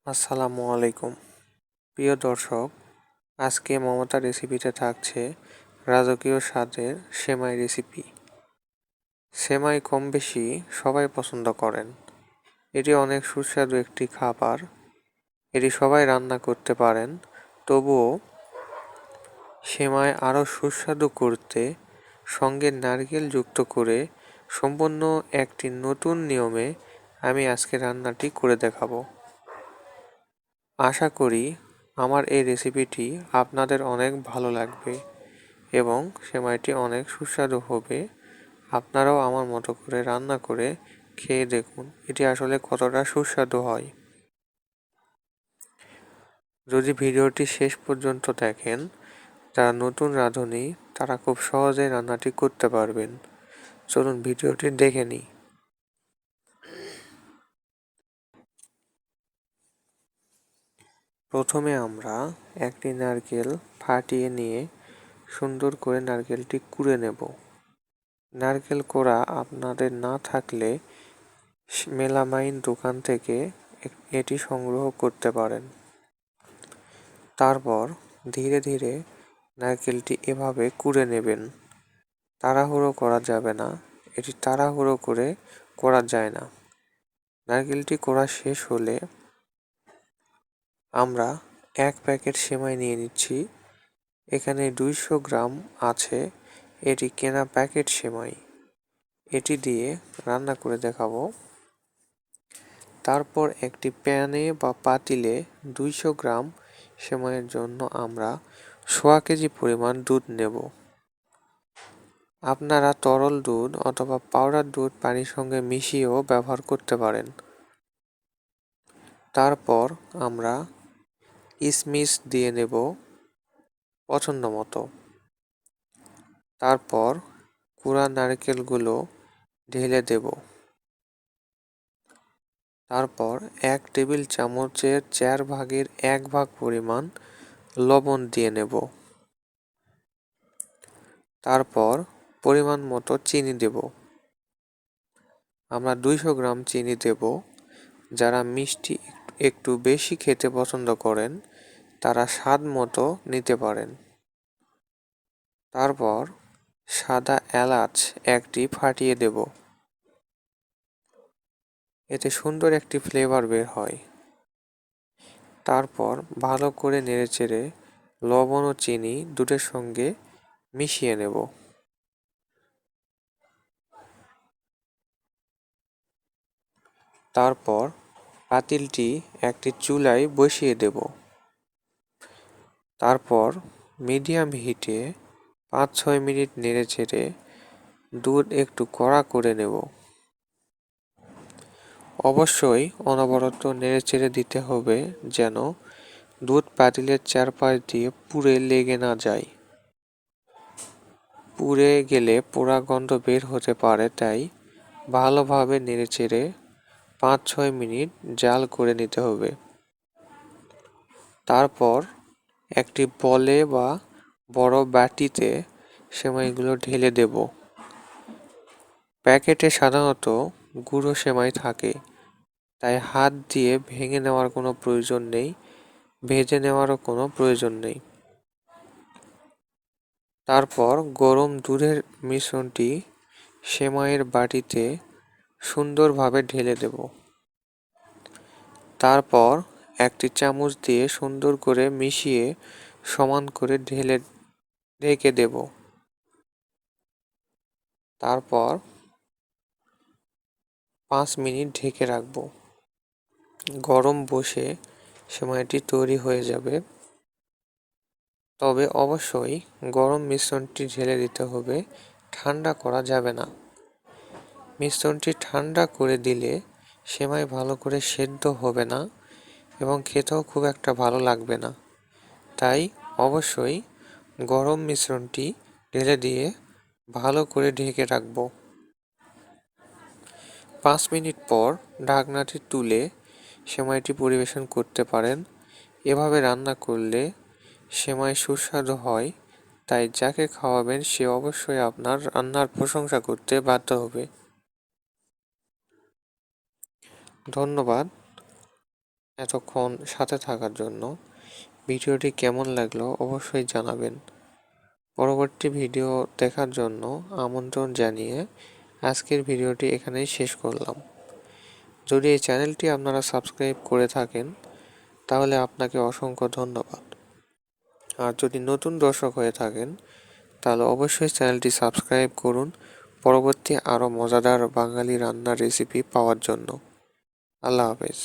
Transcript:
আসসালামু আলাইকুম প্রিয় দর্শক। আজকে মমতার রেসিপিতে থাকছে রাজকীয় স্বাদের সেমাই রেসিপি। সেমাই কম বেশি সবাই পছন্দ করেন। এটি অনেক সুস্বাদু একটি খাবার। এটি সবাই রান্না করতে পারেন। তবুও সেমাই আরও সুস্বাদু করতে সঙ্গে নারকেল যুক্ত করে সম্পূর্ণ একটি নতুন নিয়মে আমি আজকে রান্নাটি করে দেখাবো। আশা করি আমার এই রেসিপিটি আপনাদের অনেক ভালো লাগবে এবং সেমাইটি অনেক সুস্বাদু হবে। আপনারাও আমার মতো করে রান্না করে খেয়ে দেখুন এটি আসলে কতটা সুস্বাদু হয়। যদি ভিডিওটি শেষ পর্যন্ত দেখেন, যারা নতুন রাঁধুনি তারা খুব সহজে রান্নাটি করতে পারবেন। চলুন ভিডিওটি দেখে নিই। প্রথমে আমরা একটি নারকেল ফাটিয়ে নিয়ে সুন্দর করে নারকেলটি কুড়ে নেব। নারকেল কোড়া আপনাদের না থাকলে মেলামাইন দোকান থেকে এটি সংগ্রহ করতে পারেন। তারপর ধীরে ধীরে নারকেলটি এভাবে কুড়ে নেবেন। তাড়াহুড়ো করা যাবে না, এটি তাড়াহুড়ো করে করা যায় না। নারকেলটি কোড়া শেষ হলে আমরা এক প্যাকেট সেমাই নিয়ে নিচ্ছি। এখানে 200 গ্রাম আছে, এটি কেনা প্যাকেট সেমাই। এটি দিয়ে রান্না করে দেখাবো। তারপর একটি প্যানে বা পাতিলে 200 গ্রাম সেমাইয়ের জন্য আমরা 1/4 কেজি পরিমাণ দুধ নেব। আপনারা তরল দুধ অথবা পাউডার দুধ পানির সঙ্গে মিশিয়েও ব্যবহার করতে পারেন। তারপর আমরা কিশমিশ দিয়ে নেব পছন্দ মতো। তারপর কুড়া নারকেলগুলো ঢেলে দেব। তারপর 1 টেবিল চামচের 4 ভাগের 1 ভাগ পরিমাণ লবণ দিয়ে নেব। তারপর পরিমাণ মতো চিনি দেব। আমরা 200 গ্রাম চিনি দেব। যারা মিষ্টি একটু বেশি খেতে পছন্দ করেন তারা স্বাদ মতো নিতে পারেন। তারপর সাদা এলাচ একটি ফাটিয়ে দেব। এতে সুন্দর একটি ফ্লেভার বের হয়। তারপর ভালো করে নেড়েচেড়ে লবণ ও চিনি দুধের সঙ্গে মিশিয়ে নেব। তারপর পাতিলটি একটি চুলায় বসিয়ে দেব। তারপর মিডিয়াম হিটে 5-6 মিনিট নেড়েচেড়ে দুধ একটু কড়া করে নেব। অবশ্যই অনবরত নেড়েচেড়ে দিতে হবে যেন দুধ পাতিলের চারপাশ দিয়ে পুড়ে লেগে না যায়। পুড়ে গেলে পোড়া গন্ধ বের হতে পারে, তাই ভালোভাবে নেড়েচেড়ে 5-6 মিনিট জাল করে নিতে হবে। তারপর একটি বলে বা বড় বাটিতে সেমাইগুলো ঢেলে দেব। প্যাকেটে সাধারণত গুঁড়ো সেমাই থাকে, তাই হাত দিয়ে ভেঙে নেওয়ার কোনো প্রয়োজন নেই, ভেজে নেওয়ারও কোনো প্রয়োজন নেই। তারপর গরম দুধের মিশ্রণটি সেমাইয়ের বাটিতে সুন্দরভাবে ঢেলে দেব। তারপর একটি চামচ দিয়ে সুন্দর করে মিশিয়ে সমান করে ঢেকে দেব। তারপর 5 মিনিট ঢেকে রাখব। গরম বসে সেমাইটি তৈরি হয়ে যাবে। তবে অবশ্যই গরম মিশ্রণটি ঢেলে দিতে হবে, ঠান্ডা করা যাবে না। মিশ্রণটি ঠান্ডা করে দিলে সেমাই ভালো করে সেদ্ধ হবে না এবং খেতেও খুব একটা ভালো লাগবে না। তাই অবশ্যই গরম মিশ্রণটি ঢেলে দিয়ে ভালো করে ঢেকে রাখব। 5 মিনিট পর ঢাকনাটি তুলে সেমাইটি পরিবেশন করতে পারেন। এভাবে রান্না করলে সেমাই সুস্বাদু হয়, তাই যাকে খাওয়াবেন সে অবশ্যই আপনার রান্নার প্রশংসা করতে বাধ্য হবে। ধন্যবাদ। এতক্ষণ সাথে থাকার জন্য। ভিডিওটি কেমন লাগলো অবশ্যই জানাবেন। পরবর্তী ভিডিও দেখার জন্য আমন্ত্রণ জানিয়ে আজকের ভিডিওটি এখানেই শেষ করলাম। যদি এই চ্যানেলটি আপনারা সাবস্ক্রাইব করে থাকেন তাহলে আপনাকে অসংখ্য ধন্যবাদ। আর যদি নতুন দর্শক হয়ে থাকেন তাহলে অবশ্যই চ্যানেলটি সাবস্ক্রাইব করুন পরবর্তী আরও মজাদার বাঙালি রান্নার রেসিপি পাওয়ার জন্য। আল্লাহ হাফেজ।